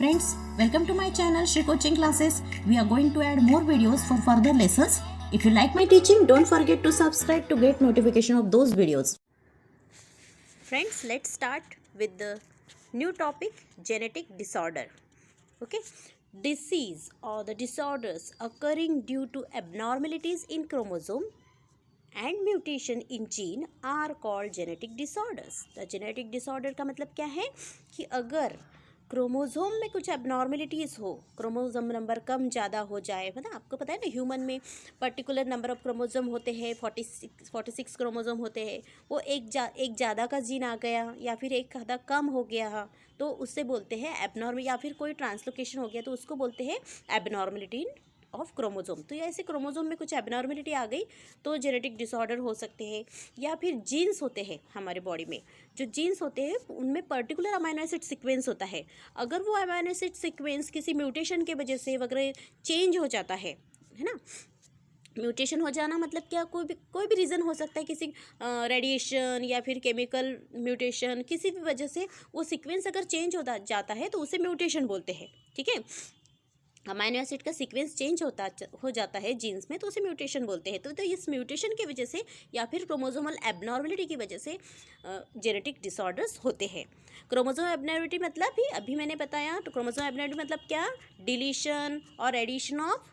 Friends, welcome to my channel Shri Coaching Classes. We are going to add more videos for further lessons. If you like my teaching, don't forget to subscribe to get notification of those videos. Friends, let's start with the new topic, genetic disorder. Okay, disease or the disorders occurring due to abnormalities in chromosome and mutation in gene are called genetic disorders. The genetic disorder का मतलब क्या है कि अगर chromosome में कुछ abnormalities हो, chromosome number कम ज़्यादा हो जाए, मतलब आपको पता है ना ह्यूमन में पर्टिकुलर नंबर ऑफ क्रोमोसोम होते हैं, 46 क्रोमोसोम होते हैं, वो एक ज़्यादा का जीन आ गया या फिर एक आधा कम हो गया तो उससे बोलते हैं एबनॉर्मल, या फिर कोई ट्रांसलोकेशन हो गया तो उसको बोलते हैं एबनॉर्मेलिटी ऑफ क्रोमोसोम। तो ऐसे क्रोमोसोम में कुछ एबनॉर्मेलिटी आ गई तो जेनेटिक डिसऑर्डर हो सकते हैं। या फिर जीन्स होते हैं हमारे बॉडी में, जो जीन्स होते हैं उनमें पर्टिकुलर अमाइनो एसिड सीक्वेंस होता है, अगर वो अमाइनो एसिड सीक्वेंस किसी म्यूटेशन के वजह से वगैरह चेंज हो जाता है ना। म्यूटेशन हो जाना मतलब क्या, कोई भी रीज़न हो सकता है, किसी रेडिएशन या फिर केमिकल म्यूटेशन, किसी भी वजह से वो सीक्वेंस अगर चेंज होता जाता है तो उसे म्यूटेशन बोलते हैं। ठीक है, अमाइनो एसिड का सीक्वेंस चेंज हो जाता है जीन्स में तो उसे म्यूटेशन बोलते हैं। तो इस म्यूटेशन की वजह से या फिर क्रोमोसोमल एबनॉर्मलिटी की वजह से जेनेटिक डिसऑर्डर्स होते हैं। क्रोमोसोम एबनॉर्मलिटी मतलब भी अभी मैंने बताया, तो क्रोमोसोम एबनॉर्मलिटी मतलब क्या, डिलीशन और addition of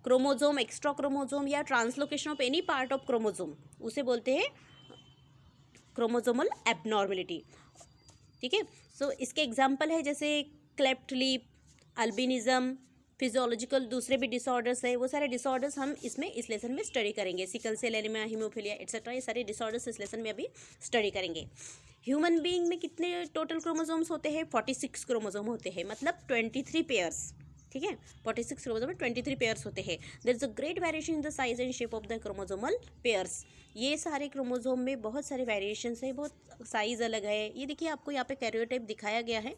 chromosome, extra chromosome या translocation of any part of chromosome, उसे बोलते हैं क्रोमोसोमल एबनॉर्मलिटी। ठीक है, सो इसके एग्जाम्पल है जैसे क्लेफ्ट लिप, अल्बिनिज्म, फिजियोलॉजिकल दूसरे भी डिसऑर्डर्स है, वो सारे डिसऑर्डर्स हम इस लेसन में स्टडी करेंगे। Sickle cell anaemia, haemophilia etcetera, ये सारे डिसऑर्डर्स इस लेसन में अभी स्टडी करेंगे। ह्यूमन बीइंग में कितने टोटल क्रोमोसोम्स होते हैं? 46 क्रोमोसोम होते हैं, मतलब 23 पेयर्स। ठीक है, 46 क्रोमोसोम में 23 पेयर्स होते हैं। There is a great variation in the size and shape of the chromosomal pairs. ये सारे क्रोमोसोम में बहुत सारे वेरिएशंस है, बहुत साइज अलग है। ये देखिए आपको यहाँ पे कैरियोटाइप दिखाया गया है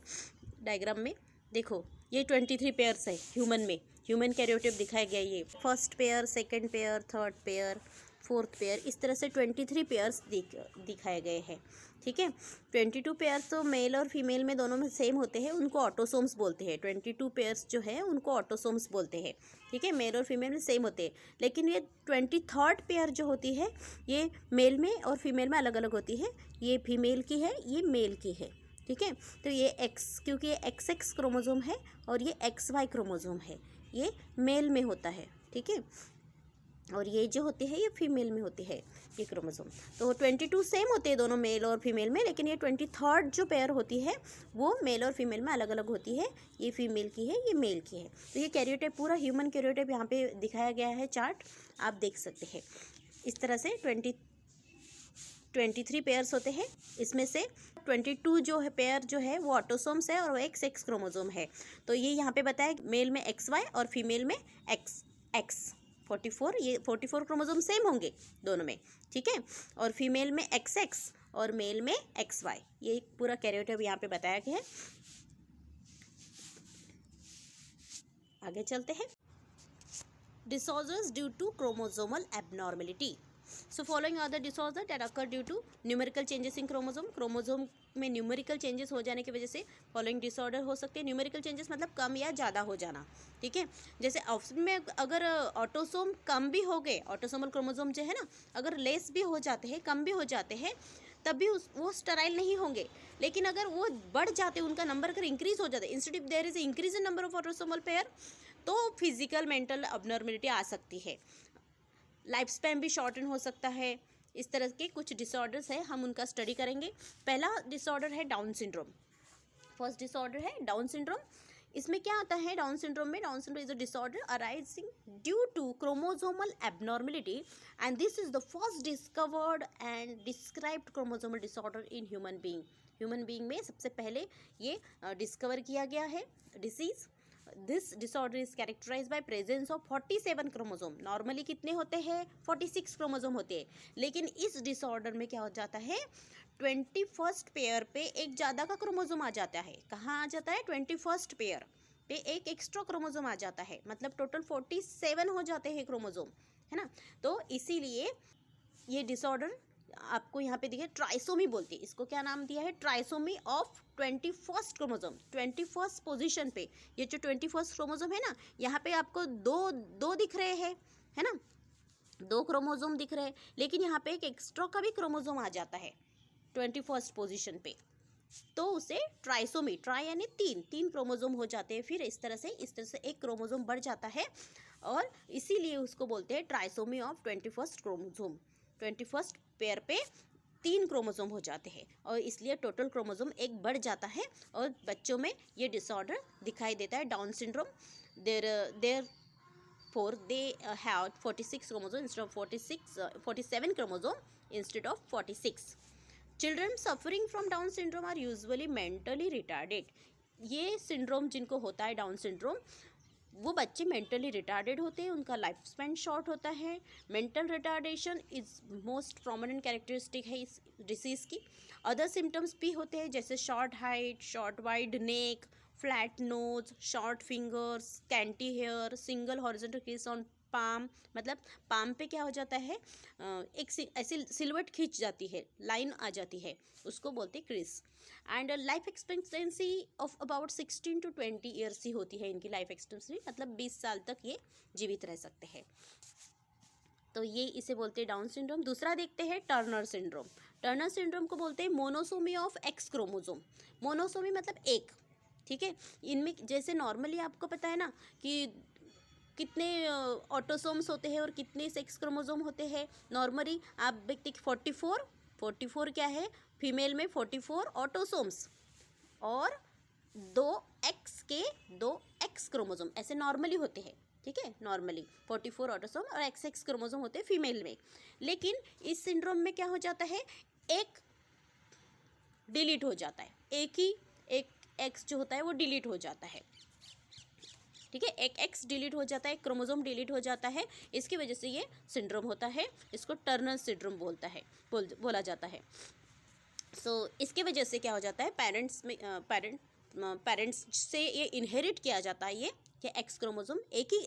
डायग्राम में, देखो ये 23 पेयर्स है ह्यूमन में, ह्यूमन कैरियोटाइप दिखाया गया है। ये first pair, second pair, third pair, fourth pair, इस तरह से 23 पेयर्स दिखाए गए हैं। ठीक है, 22 पेयर्स तो मेल और फीमेल में दोनों में सेम होते हैं, उनको ऑटोसोम्स बोलते हैं। 22 पेयर्स जो है उनको ऑटोसोम्स बोलते हैं। ठीक है, मेल और फीमेल में सेम होते हैं, लेकिन ये 23rd पेयर जो होती है ये मेल में और फीमेल में अलग अलग होती है। ये फीमेल की है, ये मेल की है। ठीक है, तो ये क्योंकि ये XX क्रोमोसोम है और ये XY क्रोमोसोम है, ये मेल में होता है। ठीक है, और ये जो होते हैं ये फीमेल में होती है ये क्रोमोसोम। तो 22 सेम होते हैं दोनों मेल और फीमेल में, लेकिन ये 23rd जो पेयर होती है वो मेल और फीमेल में अलग अलग होती है। ये फीमेल की है, ये मेल की है। तो ये कैरियोटाइप, पूरा ह्यूमन कैरियोटाइप यहाँ पे दिखाया गया है, चार्ट आप देख सकते हैं। इस तरह से 23 पेयर्स होते हैं, इसमें से 22 जो है पेयर जो है वो ऑटोसोम्स है और वो XX क्रोमोसोम है। तो ये यहाँ पे बताया मेल में XY और फीमेल में XX 44, ये 44 क्रोमोसोम सेम होंगे दोनों में। ठीक है, और फीमेल में XX और मेल में XY, ये पूरा कैरियोटाइप यहाँ पे बताया गया है। आगे चलते हैं। Disorders due to chromosomal abnormality. So following are the disorders that occur due to numerical changes in chromosome. Chromosome में न्यूमेरिकल चेंजेस हो जाने की वजह से फॉलोइंग डिसऑर्डर हो सकते हैं। न्यूमेरिकल चेंजेस मतलब कम या ज़्यादा हो जाना। ठीक है, जैसे ऑप्शन में अगर ऑटोसोम कम भी हो गए, ऑटोसोमल क्रोमोसोम जो है ना, अगर लेस भी हो जाते हैं, कम भी हो जाते हैं, तब भी वो स्टेराइल नहीं होंगे। लेकिन अगर वो बढ़ जाते, उनका नंबर अगर इंक्रीज हो जाता है, instead of their is increase in number of autosomal pair, तो फिजिकल मेंटल अबनॉर्मेलिटी आ सकती है। लाइफ स्पैन भी शॉर्टन हो सकता है। इस तरह के कुछ डिसऑर्डर्स है, हम उनका स्टडी करेंगे। पहला डिसऑर्डर है डाउन सिंड्रोम। फर्स्ट डिसऑर्डर है डाउन सिंड्रोम। इसमें क्या आता है डाउन सिंड्रोम में? Down syndrome is a disorder arising due to chromosomal abnormality and this is the first discovered and described chromosomal disorder in human being. Human being में सबसे पहले ये डिस्कवर किया गया है disease. This disorder is characterise by presence of 47 chromosome. Normally कितने होते हैं? 46 क्रोमोसोम होते हैं, लेकिन इस डिसऑर्डर में क्या हो जाता है, 21st पेयर पे एक ज़्यादा का क्रोमोसोम आ जाता है। कहाँ आ जाता है? 21st पेयर पे एक एक्स्ट्रा क्रोमोसोम आ जाता है, मतलब टोटल 47 हो जाते हैं क्रोमोसोम, है ना। तो इसीलिए ये डिसऑर्डर आपको यहाँ पे देखिए ट्राइसोमी बोलते हैं इसको, क्या नाम दिया है, trisomy of 21st chromosome, 21st position पे। ये जो 21st क्रोमोसोम है ना, यहाँ पे आपको दो दिख रहे हैं, है ना, 2 क्रोमोसोम दिख रहे हैं, लेकिन यहाँ पे एक एक्स्ट्रा का भी क्रोमोसोम आ जाता है 21st पोजीशन पे, तो उसे ट्राइसोमी, ट्राई यानी 3 क्रोमोसोम हो जाते हैं। फिर इस तरह से एक क्रोमोसोम बढ़ जाता है, और इसीलिए उसको बोलते हैं trisomy of 21st chromosome. 21st pair पे 3 क्रोमोसोम हो जाते हैं, और इसलिए टोटल क्रोमोसोम एक बढ़ जाता है, और बच्चों में ये डिसऑर्डर दिखाई देता है, Down syndrome. There for they have 46 chromosome instead of 47 chromosome instead of 46. Children suffering from Down syndrome are usually mentally retarded. ये सिंड्रोम जिनको होता है डाउन सिंड्रोम, वो बच्चे मेंटली रिटार्डेड होते हैं, उनका लाइफ स्पैन शॉर्ट होता है। Mental retardation is most prominent characteristic है इस डिसीज़ की। अदर सिम्टम्स भी होते हैं, जैसे short height, short wide neck, flat nose, short fingers, scanty hair, single horizontal crease on palm, मतलब पाम पे क्या हो जाता है, एक ऐसी सिलवट खींच जाती है, लाइन आ जाती है, उसको बोलते हैं क्रीज। And life expectancy of about 16 to 20 years ही होती है इनकी लाइफ एक्सपेक्टेंसी, मतलब 20 साल तक ये जीवित रह सकते हैं। तो ये इसे बोलते हैं डाउन सिंड्रोम। दूसरा देखते हैं टर्नर सिंड्रोम। टर्नर सिंड्रोम को बोलते हैं monosomy of x chromosome. Monosomy मतलब एक, ठीक है। इनमें जैसे नॉर्मली आपको पता है ना कि कितने ऑटोसोम्स होते हैं और कितने सेक्स क्रोमोसोम होते हैं। नॉर्मली आप देखते कि 44 क्या है, फीमेल में 44 ऑटोसोम्स और 2 एक्स क्रोमोसोम ऐसे नॉर्मली होते हैं, ठीक है। नॉर्मली 44 ऑटोसोम और एक्स क्रोमोसोम होते हैं फीमेल में। लेकिन इस सिंड्रोम में क्या हो जाता है, एक डिलीट हो जाता है, एक एक्स जो होता है वो डिलीट हो जाता है, ठीक है। एक एक्स डिलीट हो जाता है, क्रोमोसोम डिलीट हो जाता है, इसकी वजह से ये सिंड्रोम होता है। इसको टर्नर सिंड्रोम बोला जाता है। सो इसके वजह से क्या हो जाता है, पेरेंट्स से ये इनहेरिट किया जाता है, ये कि एक्स क्रोमोसोम एक ही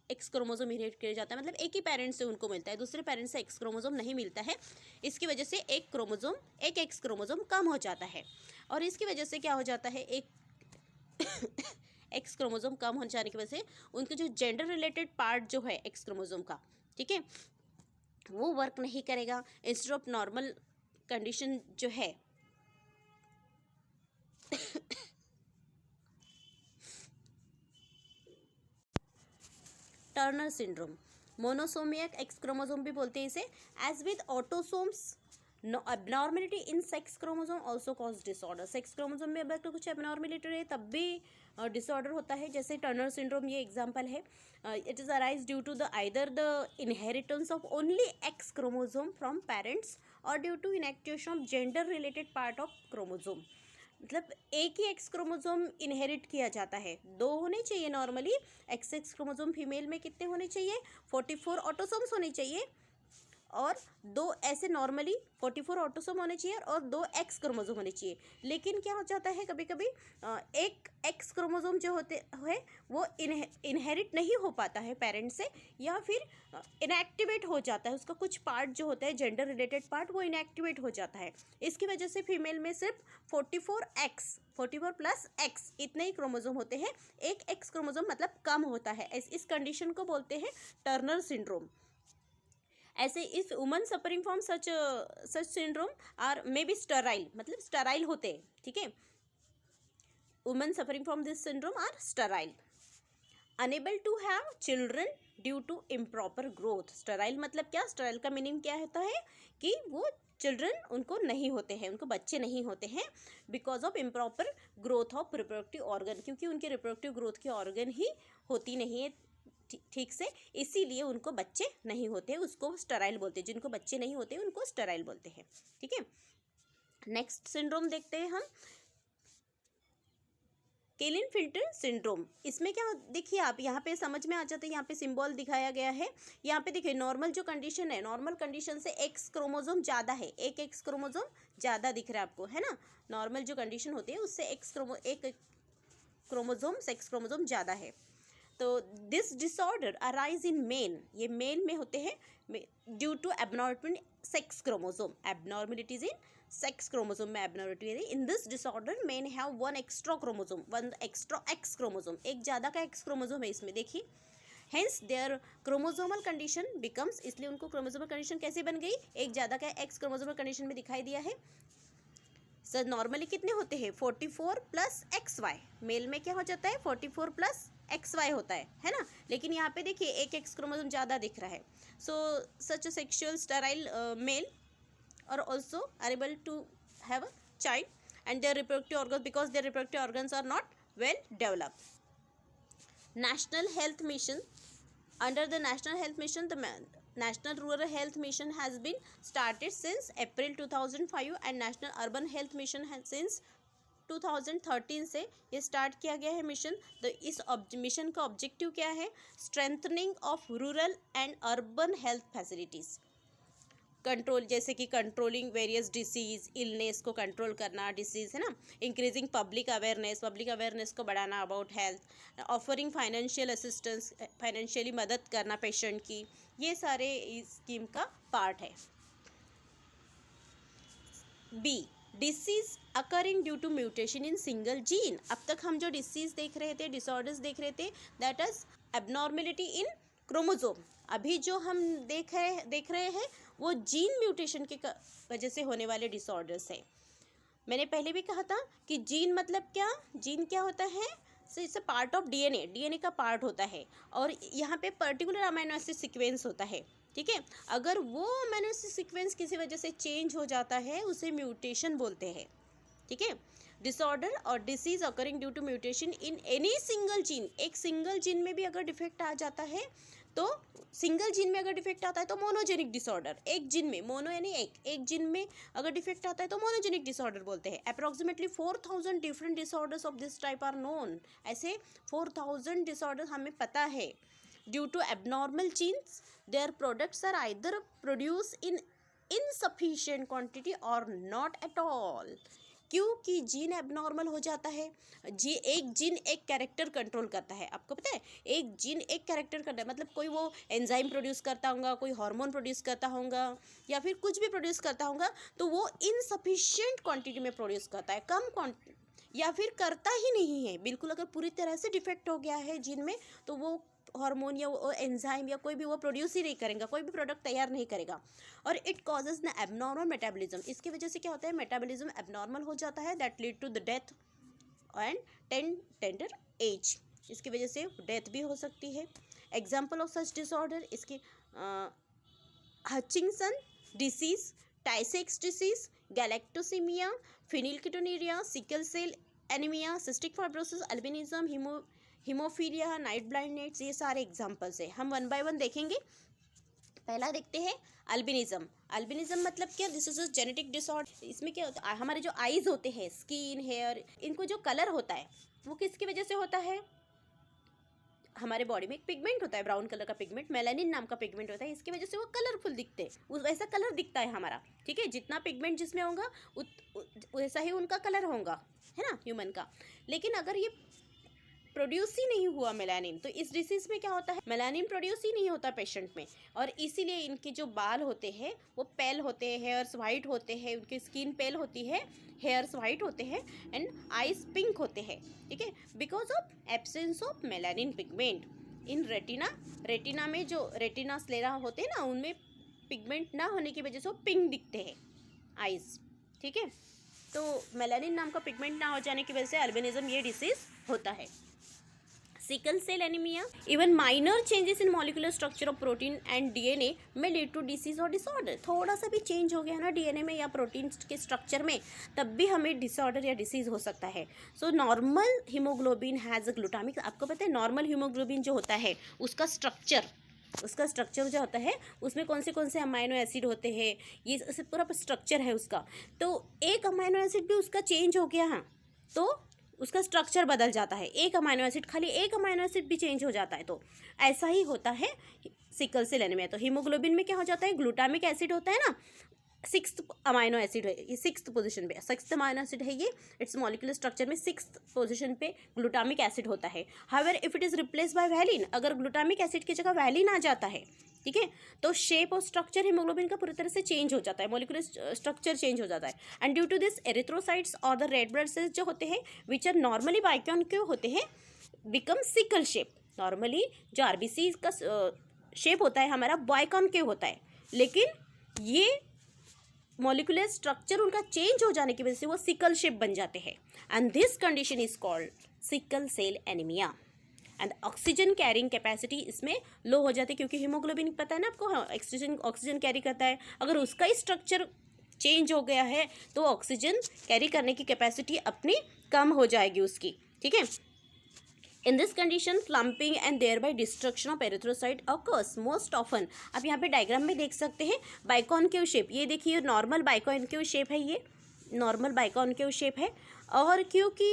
एक्स क्रोमोसोम इनहेरिट किया जाता है, मतलब एक ही पेरेंट से उनको मिलता है, दूसरे पेरेंट से एक्स क्रोमोसोम नहीं मिलता है। इसकी वजह से एक एक्स क्रोमोसोम कम हो जाता है, और इसकी वजह से क्या हो जाता है, एक एक्स क्रोमोसोम कम हो जाने की वजह से उनके जो जेंडर रिलेटेड पार्ट जो है एक्स क्रोमोसोम का, ठीक है, वो वर्क नहीं करेगा। इंस्टेड ऑफ नॉर्मल कंडीशन जो है Turner syndrome, monosomic X chromosome भी बोलते हैं इसे। As with autosomes, abnormality in sex chromosome also cause disorder. Sex chromosome में अगर तो कुछ abnormality रहे तब भी डिसऑर्डर होता है, जैसे टर्नर सिंड्रोम ये एग्जांपल है। It is arise due to the either the inheritance of only X chromosome from parents और due to inactivation of gender related part of chromosome. मतलब एक ही एक्स क्रोमोसोम इनहेरिट किया जाता है, 2 होने चाहिए नॉर्मली। एक्स क्रोमोसोम फीमेल में कितने होने चाहिए, 44 ऑटोसोम्स होने चाहिए, और 2 ऐसे नॉर्मली 44 ऑटोसोम होने चाहिए और 2 एक्स क्रोमोसोम होने चाहिए। लेकिन क्या हो जाता है, कभी कभी एक एक्स क्रोमोसोम जो होते है वो इनहेरिट नहीं हो पाता है पेरेंट से, या फिर इनएक्टिवेट हो जाता है, उसका कुछ पार्ट जो होता है जेंडर रिलेटेड पार्ट वो इनएक्टिवेट हो जाता है। इसकी वजह से फीमेल में सिर्फ 44 प्लस एक्स इतने ही क्रोमोसोम होते हैं, एक एक्स क्रोमोसोम मतलब कम होता है। इस कंडीशन को बोलते हैं टर्नर सिंड्रोम। ऐसे if woman suffering from such syndrome are may be sterile, मतलब स्टराइल होते हैं, ठीक है। Woman suffering from this syndrome are sterile, unable to have children due to improper growth. Sterile मतलब क्या, स्टराइल का मीनिंग क्या होता है कि वो चिल्ड्रन उनको नहीं होते हैं, उनको बच्चे नहीं होते हैं, because of improper growth of reproductive organ, क्योंकि उनके रिप्रोडक्टिव ग्रोथ की ऑर्गन ही होती नहीं है ठीक से, इसीलिए उनको बच्चे नहीं होते, उसको स्टराइल बोलते हैं। जिनको बच्चे नहीं होते उनको स्टराइल बोलते हैं, ठीक है। नेक्स्ट सिंड्रोम देखते हैं हम, केलिन-फिल्टर सिंड्रोम। इसमें क्या देखिए, आप यहाँ पे समझ में आ जाता है, यहाँ पे सिंबल दिखाया गया है। यहाँ पे देखिए नॉर्मल जो कंडीशन है, नॉर्मल कंडीशन से एक्स क्रोमोसोम ज़्यादा है, एक एक्स क्रोमोसोम ज़्यादा दिख रहा है आपको, है ना। नॉर्मल जो कंडीशन होती है उससे एक क्रोमोसोम सेक्स क्रोमोसोम ज़्यादा है। तो this disorder arise in male, ये मेल में होते हैं due to abnormal sex chromosome. Abnormalities in sex chromosome में abnormality है. In this disorder men have one extra chromosome, one extra X chromosome. एक ज़्यादा का X chromosome है इसमें, देखिए. Hence their chromosomal condition becomes, इसलिए उनको chromosomal condition कैसे बन गई, एक ज़्यादा का X chromosomal condition में दिखाई दिया है. सर नॉर्मली कितने होते हैं 44 प्लस XY. मेल में क्या हो जाता है 44 प्लस XY होता है ना. लेकिन यहाँ पे देखिए एक X क्रोमोसोम ज़्यादा दिख रहा है. So such a sexual sterile male और also are able to have a child and their reproductive organs, because their reproductive organs are not well developed. National Health Mission, under the National Health Mission, the National Rural Health Mission has been started since April 2005 and National Urban Health Mission has since 2013 से ये start किया गया है mission. तो इस mission का objective क्या है, strengthening of rural and urban health facilities. Control, जैसे कि कंट्रोलिंग वेरियस डिसीज़, इलनेस को कंट्रोल करना, डिसीज़ है ना. इंक्रीजिंग पब्लिक अवेयरनेस को बढ़ाना about health. Offering financial assistance, financially मदद करना पेशेंट की. ये सारे इस स्कीम का पार्ट है. B, disease occurring due to mutation in single gene. अब तक हम जो डिसीज़ देख रहे थे, डिसऑर्डर्स देख रहे थे, that is abnormality in chromosome. अभी जो हम देख रहे हैं वो जीन म्यूटेशन की वजह से होने वाले डिसऑर्डर्स है. मैंने पहले भी कहा था कि जीन मतलब क्या, जीन क्या होता है, so it's a part of DNA का पार्ट होता है. और यहाँ पे पर्टिकुलर अमीनो एसिड सीक्वेंस होता है, ठीक है. अगर वो अमीनो एसिड सीक्वेंस किसी वजह से चेंज हो जाता है उसे म्यूटेशन बोलते हैं, ठीक है. डिसऑर्डर और disease occurring due to mutation in any single gene. एक सिंगल जीन में भी अगर डिफेक्ट आ जाता है तो सिंगल जीन में अगर डिफेक्ट आता है तो मोनोजेनिक डिसऑर्डर. एक जीन में, मोनो यानी एक जीन में अगर डिफेक्ट आता है तो मोनोजेनिक डिसऑर्डर बोलते हैं. Approximately 4000 different disorders of this type are known. ऐसे 4000 डिसऑर्डर हमें पता है. Due to abnormal genes their products are either produce in insufficient quantity और नॉट एट ऑल. क्योंकि जीन एबनॉर्मल हो जाता है. एक जीन एक कैरेक्टर कंट्रोल करता है. आपको पता है एक जीन एक कैरेक्टर करता है, मतलब कोई वो एंजाइम प्रोड्यूस करता होगा, कोई हार्मोन प्रोड्यूस करता होगा या फिर कुछ भी प्रोड्यूस करता होगा, तो वो इनसफिशिएंट क्वांटिटी में प्रोड्यूस करता है, कम क्वांटिटी, या फिर करता ही नहीं है बिल्कुल. अगर पूरी तरह से डिफेक्ट हो गया है जीन में तो वो हार्मोन या वो एंजाइम या कोई भी वो प्रोड्यूस ही नहीं करेगा, कोई भी प्रोडक्ट तैयार नहीं करेगा. और इट कॉजेज न एबनॉर्मल मेटाबॉलिज्म. इसकी वजह से क्या होता है, मेटाबॉलिज्म एबनॉर्मल हो जाता है. That lead to the death and tender age. इसकी वजह से डेथ भी हो सकती है. एग्जाम्पल ऑफ सच डिसऑर्डर इसके Hutchinson disease, Tay Sachs disease, galactosemia, phenylketonuria, sickle cell anaemia, cystic fibrosis, albinism, haemophilia, night blindness, ये सारे एग्जाम्पल्स है. हम वन बाय वन देखेंगे. पहला देखते हैं अल्बिनिज्म. अल्बिनिज्म मतलब क्या, this is a genetic disorder. इसमें क्या होता है, हमारे जो आईज होते हैं, स्किन, हेयर, इनको जो कलर होता है वो किसकी वजह से होता है. हमारे बॉडी में एक पिगमेंट होता है, ब्राउन कलर का पिगमेंट, मेलानिन नाम का पिगमेंट होता है. इसकी वजह से वो कलरफुल दिखते हैं, वैसा कलर दिखता है हमारा, ठीक है. जितना पिगमेंट जिसमें होगा वैसा ही उनका कलर होगा, है ना, ह्यूमन का. लेकिन अगर ये प्रोड्यूस ही नहीं हुआ मेलानिन, तो इस डिसीज में क्या होता है, मेलानिन प्रोड्यूस ही नहीं होता पेशेंट में, और इसीलिए इनके जो बाल होते हैं वो पेल होते हैं, हेयर्स वाइट होते हैं, उनकी स्किन पेल होती है, हेयर्स वाइट होते हैं एंड आईज पिंक होते हैं, ठीक है, because of absence of melanin pigment in retina. Retina में जो रेटिना स्लेरा होते हैं ना, उनमें पिगमेंट ना होने की वजह से वो पिंक दिखते हैं आईज, ठीक है. तो मेलानिन नाम का पिगमेंट ना हो जाने की वजह से अल्बिनिज्म ये डिसीज होता है. Sickle cell anaemia, even minor changes in molecular structure of protein and DNA में लीड टू डिसीज और डिसऑर्डर. थोड़ा सा भी चेंज हो गया ना डीएनए में या प्रोटीन के स्ट्रक्चर में, तब भी हमें डिसऑर्डर या डिसीज हो सकता है. So normal haemoglobin has a glutamic. आपको पता है नॉर्मल हीमोग्लोबिन जो होता है उसका स्ट्रक्चर जो होता है उसमें कौन से अमाइनो एसिड होते हैं, ये पूरा स्ट्रक्चर है उसका. तो एक अमाइनो एसिड भी उसका चेंज हो गया, हाँ, तो उसका स्ट्रक्चर बदल जाता है. एक अमाइनो एसिड, खाली एक अमाइनो एसिड भी चेंज हो जाता है. तो ऐसा ही होता है सिकल सेल एनीमिया. तो हीमोग्लोबिन में क्या हो जाता है, ग्लूटामिक एसिड होता है ना, सिक्स्थ अमाइनो एसिड है, ये सिक्स्थ पोजीशन पे, सिक्स्थ अमाइनो एसिड है ये, इट्स मॉलिक्यूलर स्ट्रक्चर में सिक्स्थ पोजीशन पे ग्लूटामिक एसिड होता है। However if it is replace by valine, अगर ग्लूटामिक एसिड की जगह वैलिन आ जाता है, ठीक है, तो शेप और स्ट्रक्चर हीमोग्लोबिन का पूरी तरह से चेंज हो जाता है, मॉलिक्यूलर स्ट्रक्चर चेंज हो जाता है। And due to this erythrocytes और द रेड ब्लड सेल्स जो होते हैं विच आर नॉर्मली बाइकॉन्केव होते हैं बिकम सिकल शेप। नॉर्मली जो आरबीसी का शेप होता है हमारा बाइकॉन्केव होता है, लेकिन ये मॉलिक्यूलर स्ट्रक्चर उनका चेंज हो जाने की वजह से वो सिकल शेप बन जाते हैं। And this condition is called sickle cell anaemia. And oxygen carrying capacity इसमें लो हो जाती है, क्योंकि हीमोग्लोबिन पता है ना आपको, ऑक्सीजन कैरी करता है, अगर उसका ही स्ट्रक्चर चेंज हो गया है तो ऑक्सीजन कैरी करने की कैपेसिटी अपनी कम हो जाएगी उसकी, ठीक है। In this condition clumping and thereby destruction of erythrocyte occurs most often. आप यहाँ पे डायग्राम में देख सकते हैं बाइकॉन्केव शेप, ये देखिए नॉर्मल बाइकॉन्केव शेप है, ये नॉर्मल बाइकॉन्केव शेप है। और क्योंकि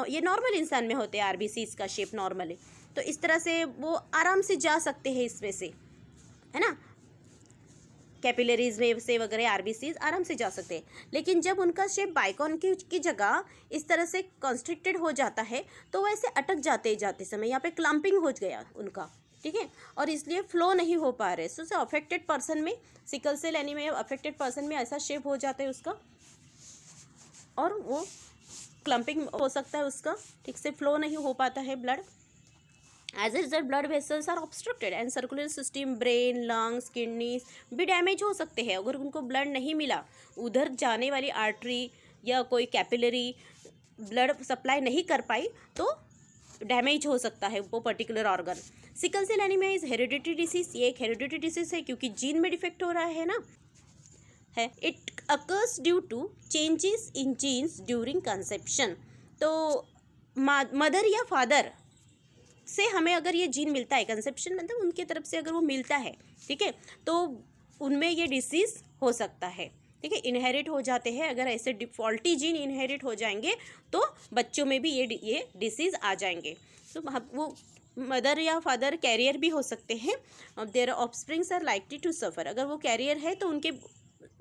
ये नॉर्मल इंसान में होते हैं आरबीसी, इसका शेप नॉर्मल है, तो इस तरह से वो आराम से जा सकते हैं इसमें से, है ना, कैपिलरीज में से वगैरह आरबीसीज आराम से जा सकते हैं। लेकिन जब उनका शेप बाइकॉन्केव की जगह इस तरह से कॉन्स्ट्रिक्टेड हो जाता है तो वैसे अटक जाते जाते समय, यहाँ पे क्लम्पिंग हो गया उनका, ठीक है, और इसलिए फ्लो नहीं हो पा रहे। सो अफेक्टेड पर्सन में, sickle cell anaemia affected person में ऐसा शेप हो जाता है उसका, और वो क्लम्पिंग हो सकता है उसका, ठीक से फ्लो नहीं हो पाता है blood. As a result blood vessels are obstructed and circular system, brain, lungs, kidneys भी डैमेज हो सकते हैं। अगर उनको ब्लड नहीं मिला, उधर जाने वाली आर्टरी या कोई कैपिलरी ब्लड सप्लाई नहीं कर पाई तो डैमेज हो सकता है वो particular organ. Sickle cell anaemia is hereditary disease, ये एक हेरिडिटरी डिसीज है क्योंकि जीन में डिफेक्ट हो रहा है ना, है। It occurs due to changes in genes during conception. तो मदर या फादर से हमें अगर ये जीन मिलता है, कंसेप्शन मतलब उनके तरफ से अगर वो मिलता है, ठीक है, तो उनमें ये डिसीज़ हो सकता है, ठीक है, इनहेरिट हो जाते हैं। अगर ऐसे डिफॉल्टी जीन इनहेरिट हो जाएंगे तो बच्चों में भी ये डिसीज़ आ जाएंगे। तो वो मदर या फादर कैरियर भी हो सकते हैं। Their offsprings are likely to suffer, अगर वो कैरियर है तो उनके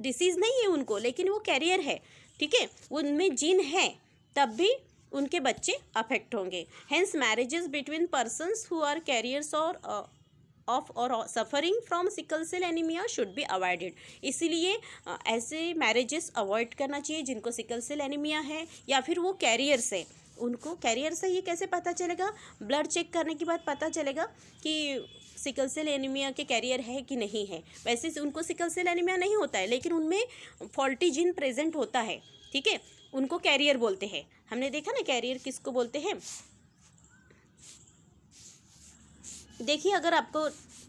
डिसीज़ नहीं है उनको, लेकिन वो कैरियर है, ठीक है, उनमें जीन है, तब भी उनके बच्चे अफेक्ट होंगे। Hence marriages between persons who are carriers और ऑफ और suffering from sickle cell anaemia should be avoided. इसीलिए ऐसे मैरिजेस अवॉइड करना चाहिए जिनको सिकल सेल एनीमिया है या फिर वो कैरियर्स है। उनको कैरियर से ये कैसे पता चलेगा? ब्लड चेक करने के बाद पता चलेगा कि सिकल सेल एनीमिया के कैरियर है कि नहीं है। वैसे उनको सिकल सेल एनीमिया नहीं होता है, लेकिन उनमें फॉल्टी जीन प्रेजेंट होता है, ठीक है, उनको कैरियर बोलते हैं। हमने देखा ना कैरियर किसको बोलते हैं। देखिए, अगर आपको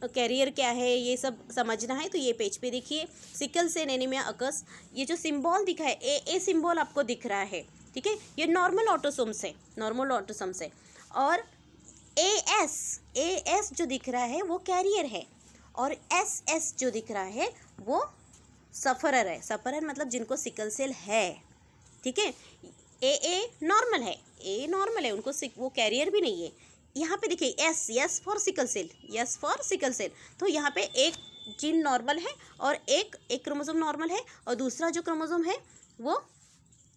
कैरियर क्या है ये सब समझना है तो ये पेज पे देखिए, सिकल सेल एनीमिया अकर्स, ये जो सिंबल दिखा है ए सिंबल आपको दिख रहा है, ठीक है, ये नॉर्मल ऑटोसोम्स है, नॉर्मल ऑटोसोम्स है। और एस जो दिख रहा है वो कैरियर है, और एस जो दिख रहा है वो सफरर है। सफरर मतलब जिनको सिकल सेल है, ठीक है। ए नॉर्मल है, ए नॉर्मल है, उनको वो कैरियर भी नहीं है। यहाँ पे देखिए yes for sickle cell, yes for sickle cell, तो यहाँ पे एक जीन नॉर्मल है और एक क्रोमोसोम नॉर्मल है, और दूसरा जो क्रोमोसोम है वो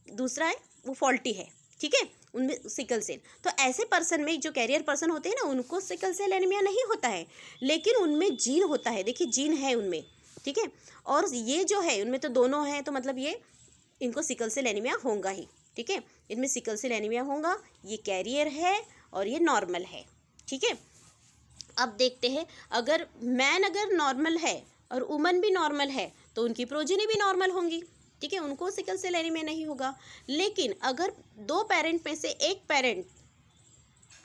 दूसरा है, वो फॉल्टी है, ठीक है, उनमें सिकल सेल। तो ऐसे पर्सन में जो कैरियर पर्सन होते हैं ना, उनको सिकल सेल एनीमिया नहीं होता है, लेकिन उनमें जीन होता है। देखिए जीन है उनमें, ठीक है, और ये जो है उनमें तो दोनों हैं, तो मतलब ये इनको सिकल सेल एनीमिया होगा ही, ठीक है, इनमें सिकल सेल एनीमिया होगा, ये कैरियर है और ये नॉर्मल है, ठीक है। अब देखते हैं, अगर मैन अगर नॉर्मल है और वुमन भी नॉर्मल है तो उनकी प्रोजेनी भी नॉर्मल होंगी, ठीक है, उनको सिकल सेल एनीमिया नहीं होगा। लेकिन अगर दो पेरेंट में से एक पेरेंट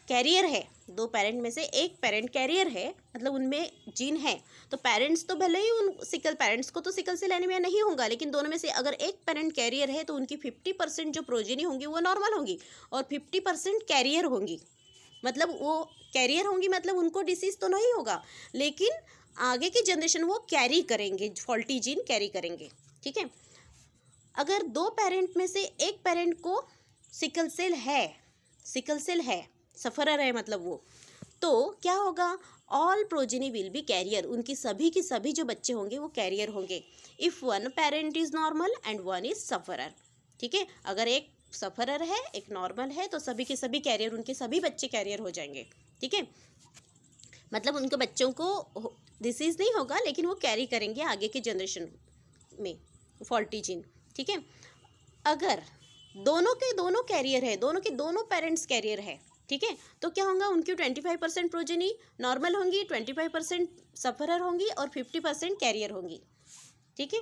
कैरियर है, दो पेरेंट में से एक पेरेंट कैरियर है, मतलब उनमें जीन है, तो पेरेंट्स तो भले ही उन पेरेंट्स को तो सिकल सेल एनीमिया नहीं होगा, लेकिन दोनों में से अगर एक पेरेंट कैरियर है तो उनकी 50% जो प्रोजेनी होंगी वो नॉर्मल होंगी और 50% कैरियर होंगी। मतलब वो कैरियर होंगी मतलब उनको डिसीज़ तो नहीं होगा, लेकिन आगे की जनरेशन वो कैरी करेंगे, फॉल्टी जीन कैरी करेंगे, ठीक है। अगर दो पेरेंट में से एक पेरेंट को सिकल सेल है, सफरर है मतलब वो, तो क्या होगा, all progeny will be carrier, उनकी सभी के सभी जो बच्चे होंगे वो कैरियर होंगे। If one parent is normal and one is sufferer, ठीक है, अगर एक सफरर है एक नॉर्मल है तो सभी के सभी कैरियर, उनके सभी बच्चे कैरियर हो जाएंगे, ठीक है। मतलब उनके बच्चों को डिसीज़ नहीं होगा लेकिन वो कैरी करेंगे आगे के जनरेशन में फॉल्टी जीन, ठीक है। अगर दोनों के दोनों कैरियर है, दोनों के दोनों पेरेंट्स कैरियर है, ठीक है, तो क्या होगा, उनकी 25% प्रोजेनी नॉर्मल होंगी, 25% सफरर होंगी और 50% कैरियर होंगी, ठीक है।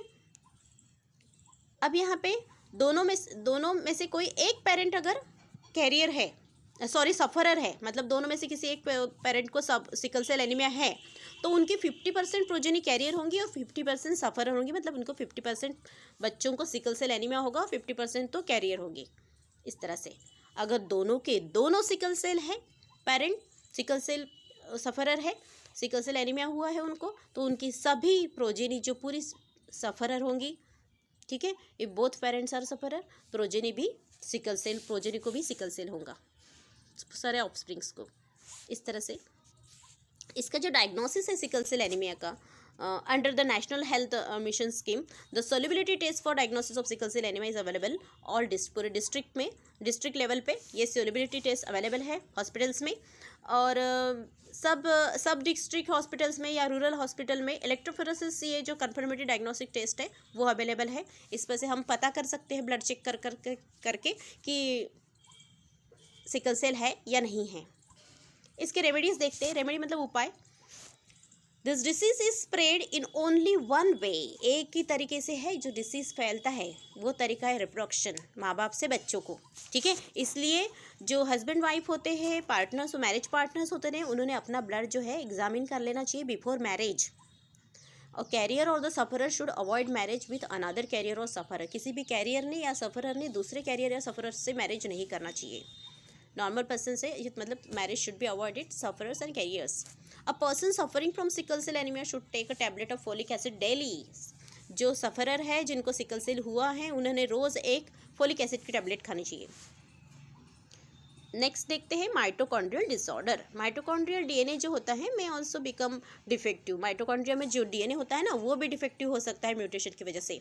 अब यहाँ पे दोनों में से कोई एक पेरेंट अगर कैरियर है, सॉरी सफरर है, मतलब दोनों में से किसी एक पेरेंट को सब सिकल सेल एनीमिया है, तो उनकी 50% प्रोजेनी कैरियर होंगी और 50% सफरर होंगी, मतलब उनको 50% बच्चों को सिकल सेल एनीमिया होगा, 50% तो कैरियर होंगी। इस तरह से अगर दोनों के दोनों सिकल सेल है, पेरेंट सिकल सेल सफरर है, सिकल सेल एनीमिया हुआ है उनको, तो उनकी सभी प्रोजेनी जो पूरी सफरर होंगी, ठीक है। If both parents are sufferer, progeny भी सिकल सेल, प्रोजेनी को भी सिकल सेल होगा, सारे ऑफस्प्रिंग्स को। इस तरह से इसका जो डायग्नोसिस है सिकल सेल एनीमिया का, under the National Health Mission scheme, the solubility test for diagnosis of sickle cell anaemia is available all पूरे डिस्ट्रिक्ट में, डिस्ट्रिक्ट लेवल पे ये सोलिबिलिटी टेस्ट अवेलेबल है हॉस्पिटल्स में, और सब डिस्ट्रिक्ट हॉस्पिटल्स में या रूरल हॉस्पिटल में इलेक्ट्रोफोरेसिस, ये जो कन्फर्मेटरी डायग्नोस्टिक टेस्ट है वो अवेलेबल है। इस पर से हम पता कर सकते हैं ब्लड चेक करके कि सिकल सेल है या नहीं है। इसके रेमेडीज देखते हैं, रेमेडी मतलब उपाय। This disease is spread in only one way, एक ही तरीके से है जो डिसीज फैलता है, वो तरीका है रिप्रोडक्शन, माँ बाप से बच्चों को, ठीक है। इसलिए जो हस्बैंड वाइफ होते हैं, पार्टनर्स, मैरिज पार्टनर्स होते हैं, उन्होंने अपना ब्लड जो है एग्जामिन कर लेना चाहिए बिफोर मैरिज। और कैरियर और the sufferer should avoid marriage with another carrier और सफरर, किसी भी कैरियर ने या सफरर ने दूसरे कैरियर या सफरर से मैरिज नहीं करना चाहिए। नॉर्मल पर्सन से मतलब marriage should be avoided, sufferers and carriers. A person suffering from sickle cell anaemia should take a tablet of folic acid daily, जो सफरर है जिनको सिकल सेल हुआ है उन्होंने रोज़ एक फोलिक एसिड की टैबलेट खानी चाहिए। नेक्स्ट देखते हैं माइटोकॉन्ड्रियल डिसऑर्डर। माइटोकॉन्ड्रियल डीएनए जो होता है में ऑल्सो बिकम डिफेक्टिव, माइटोकॉन्ड्रिया में जो डीएनए होता है ना वो भी डिफेक्टिव हो सकता है म्यूटेशन की वजह से।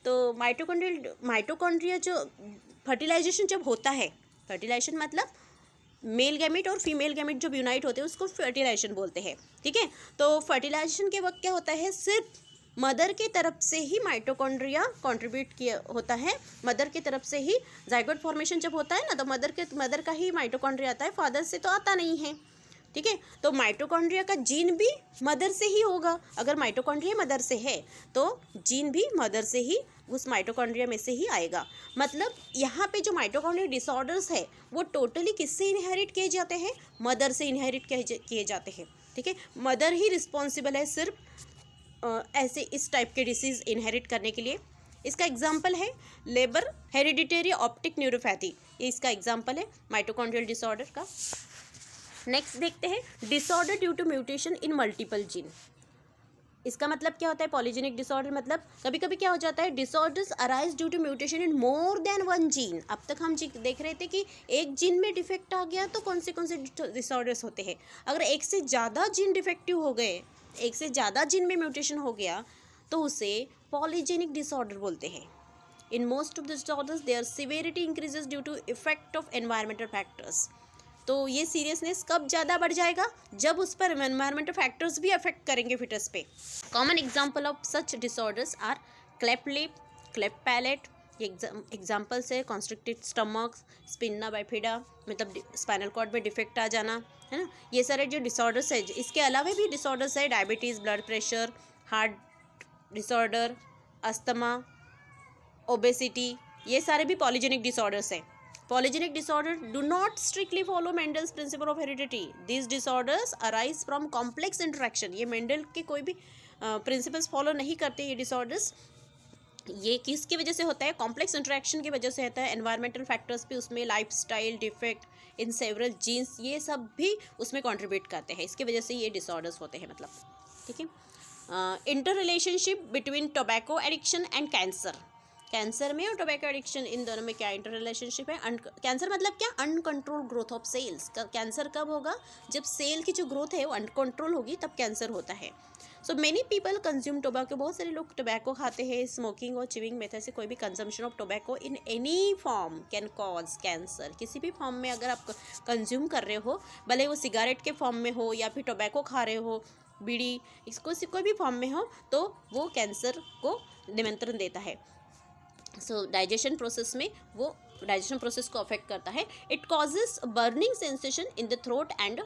तो माइटोकॉन्ड्रिया जो फर्टिलाइजेशन जब होता है, फर्टिलाइजेशन मतलब मेल गैमेट और फीमेल गैमेट जब यूनाइट होते हैं उसको फर्टिलाइजेशन बोलते हैं, ठीक है। तो फर्टिलाइजेशन के वक्त क्या होता है, सिर्फ मदर की तरफ से ही माइटोकॉन्ड्रिया कंट्रीब्यूट किया होता है, मदर की तरफ से ही जाइगोट फॉर्मेशन जब होता है ना, तो मदर का ही माइटोकॉन्ड्रिया आता है, फादर से तो आता नहीं है, ठीक है। तो माइटोकॉन्ड्रिया का जीन भी मदर से ही होगा, अगर माइटोकॉन्ड्रिया मदर से है तो जीन भी मदर से ही, उस माइटोकॉन्ड्रिया में से ही आएगा। मतलब यहाँ पे जो माइटोकॉन्ड्रियल डिसऑर्डर्स है वो टोटली किससे इनहेरिट किए जाते हैं, मदर से इनहेरिट किए जाते हैं, ठीक है। मदर ही रिस्पॉन्सिबल है सिर्फ ऐसे इस टाइप के डिसीज़ इनहेरिट करने के लिए। इसका एग्जाम्पल है लेबर हेरिडिटरी ऑप्टिक न्यूरोपैथी, ये इसका एग्जाम्पल है माइटोकॉन्ड्रियल डिसऑर्डर का। नेक्स्ट देखते हैं disorder due to mutation in multiple gene. इसका मतलब क्या होता है, पॉलीजेनिक डिसऑर्डर मतलब कभी कभी क्या हो जाता है, disorders arise due to mutation in more than one gene. अब तक हम देख रहे थे कि एक जीन में डिफेक्ट आ गया तो कौन से डिसऑर्डर्स होते हैं। अगर एक से ज़्यादा जीन डिफेक्टिव हो गए, एक से ज़्यादा जीन में म्यूटेशन हो गया तो उसे पॉलीजेनिक डिसऑर्डर बोलते हैं। In most of the disorders their severity increases due to effect of environmental factors. तो ये सीरियसनेस कब ज़्यादा बढ़ जाएगा, जब उस पर एनवायरमेंटल फैक्टर्स भी अफेक्ट करेंगे फिटस पे। Common example of such disorders are cleft lip, cleft palate, examples है कॉन्स्ट्रिक्टेड स्टमक, स्पिना बाइफिडा, मतलब स्पाइनल कॉर्ड में डिफेक्ट आ जाना, है ना। ये सारे जो डिसऑर्डर्स है, इसके अलावा भी डिसऑर्डर्स है diabetes, blood pressure, heart disorder, asthma, obesity, ये सारे भी पॉलीजेनिक डिसऑर्डर्स हैं। Polygenic disorder do not strictly follow Mendel's principle of heredity. These disorders arise from complex interaction. ये मेंडल के कोई भी प्रिंसिपल्स फॉलो नहीं करते ये डिसऑर्डर्स। ये किसकी वजह से होता है, कॉम्प्लेक्स इंटरेक्शन की वजह से होता है। एनवायरमेंटल फैक्टर्स भी उसमें, lifestyle defect in several genes, ये सब भी उसमें कंट्रीब्यूट करते हैं, इसकी वजह से ये डिसऑर्डर्स होते हैं, मतलब, ठीक है। Inter relationship between tobacco addiction and cancer. Cancer में और टोबैको एडिक्शन इन दोनों में क्या इंटर रिलेशनशिप है? कैंसर मतलब क्या? Uncontrolled growth of cells. Cancer कब होगा? जब सेल की जो ग्रोथ है वो अनकंट्रोल होगी, तब कैंसर होता है। So many people consume tobacco, बहुत सारे लोग टोबैको खाते हैं। स्मोकिंग और चिविंग मेथड से कोई भी consumption of tobacco in any form can cause cancer. किसी भी फॉर्म में अगर आप कंज्यूम कर रहे हो, भले वो सिगारेट के फॉर्म में हो या फिर टोबैको खा रहे हो, बीड़ी, इसको कोई भी फॉर्म में हो, तो वो कैंसर को निमंत्रण देता है। सो डाइजेशन प्रोसेस में वो डाइजेशन प्रोसेस को अफेक्ट करता है। It causes burning sensation in the throat and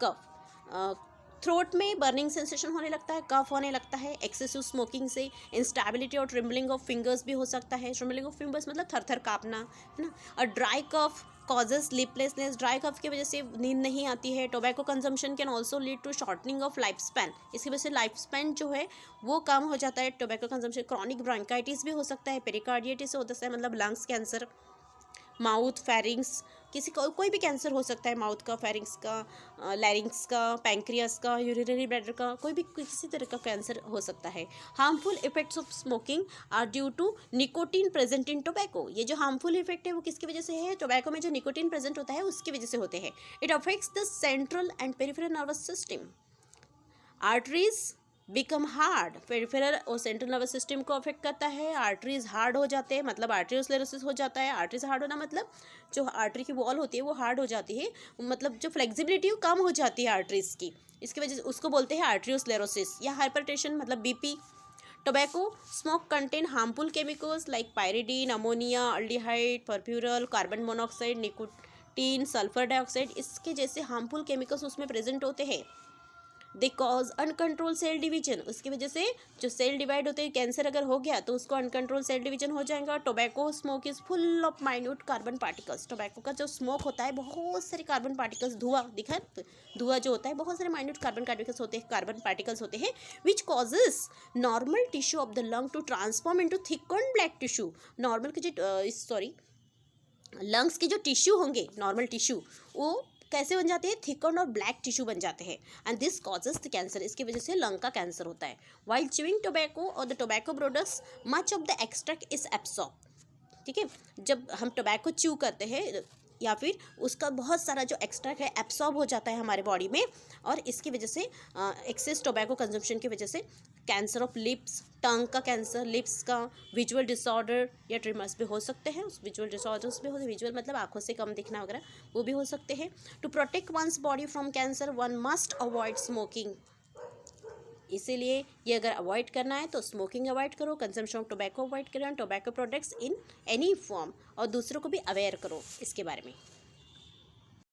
cough. Throat में बर्निंग सेंसेशन होने लगता है, कफ होने लगता है। एक्सेसिव स्मोकिंग से इंस्टेबिलिटी और ट्रिम्बलिंग ऑफ फिंगर्स भी हो सकता है। ट्रिम्बलिंग ऑफ फिंगर्स मतलब थर थर काँपना, है ना। और dry cough causes sleeplessness, dry cough की वजह से नींद नहीं आती है। Tobacco consumption can also lead to shortening of life span, इसकी वजह से लाइफ स्पैन जो है वो कम हो जाता है। टोबैको कंजम्पशन क्रॉनिक ब्रोंकाइटिस भी हो सकता है, पेरिकार्डिटिस हो सकता है, मतलब लंग्स कैंसर, माउथ, फेरिंग्स, किसी को कोई भी कैंसर हो सकता है, माउथ का, फेरिंग्स का, लैरिंग्स का, पैंक्रियास का, यूरिनरी ब्लैडर का, कोई भी किसी तरह का कैंसर हो सकता है। Harmful effects of smoking are due to nicotine present in tobacco. ये जो हार्मफुल इफेक्ट है वो किसकी वजह से है? टोबैको में जो निकोटीन प्रेजेंट होता है उसकी वजह से होते हैं। It affects the central and peripheral nervous system. Arteries become hard, peripheral और सेंट्रल नर्वस सिस्टम को अफेक्ट करता है। आर्टरीज हार्ड हो जाते हैं, मतलब आर्टेरियोस्क्लेरोसिस हो जाता है। आर्टरीज हार्ड होना मतलब जो आर्टरी की वॉल होती है वो हार्ड हो जाती है, मतलब जो फ्लेक्सिबिलिटी कम हो जाती है आर्टरीज की, इसकी वजह से उसको बोलते हैं आर्टेरियोस्क्लेरोसिस। या हाइपरटेंशन मतलब BP. Tobacco smoke contain harmful chemicals like pyridine, ammonia, aldehyde, furfural, carbon monoxide, nicotine, sulphur dioxide, इसके जैसे हार्मफुल केमिकल्स उसमें प्रेजेंट होते हैं। They cause uncontrol cell division, उसकी वजह से जो सेल डिवाइड होते हैं, कैंसर अगर हो गया तो उसको अनकंट्रोल सेल डिवीजन हो जाएगा। Tobacco smoke is full of minute carbon particles, tobacco का जो स्मोक होता है बहुत सारे कार्बन पार्टिकल्स, धुआं दिखा है, धुआं जो होता है बहुत सारे माइन्यूट कार्बन पार्टिकल्स होते हैं which causes normal tissue of the lung to transform into thicken black tissue. Normal के जो लंग्स के जो टिश्यू होंगे, नॉर्मल टिश्यू, वो कैसे बन जाते हैं? थिकन और ब्लैक टिश्यू बन जाते हैं। And this causes the cancer, इसकी वजह से लंग का कैंसर होता है। वाइल च्यूइंग टोबैको और the tobacco products much of the extract is absorb. ठीक है, जब हम टोबैको च्यू करते हैं या फिर उसका बहुत सारा जो एक्सट्रैक्ट है एब्सॉर्ब हो जाता है हमारे बॉडी में, और इसकी वजह से एक्सेस टोबैको कंजम्पशन की वजह से कैंसर ऑफ लिप्स, टंग का कैंसर, लिप्स का, विजुअल डिसऑर्डर या ट्रिमर्स भी हो सकते हैं। उस विजुअल डिसऑर्डर्स भी होते हैं, विजुअल मतलब आंखों से कम दिखना वगैरह, वो भी हो सकते हैं। To protect one's body from cancer one must avoid smoking, इसीलिए ये अगर अवॉइड करना है तो स्मोकिंग अवॉइड करो, कंजम्पशन ऑफ टोबैको अवॉइड करो, tobacco products in any form, और दूसरों को भी अवेयर करो इसके बारे में।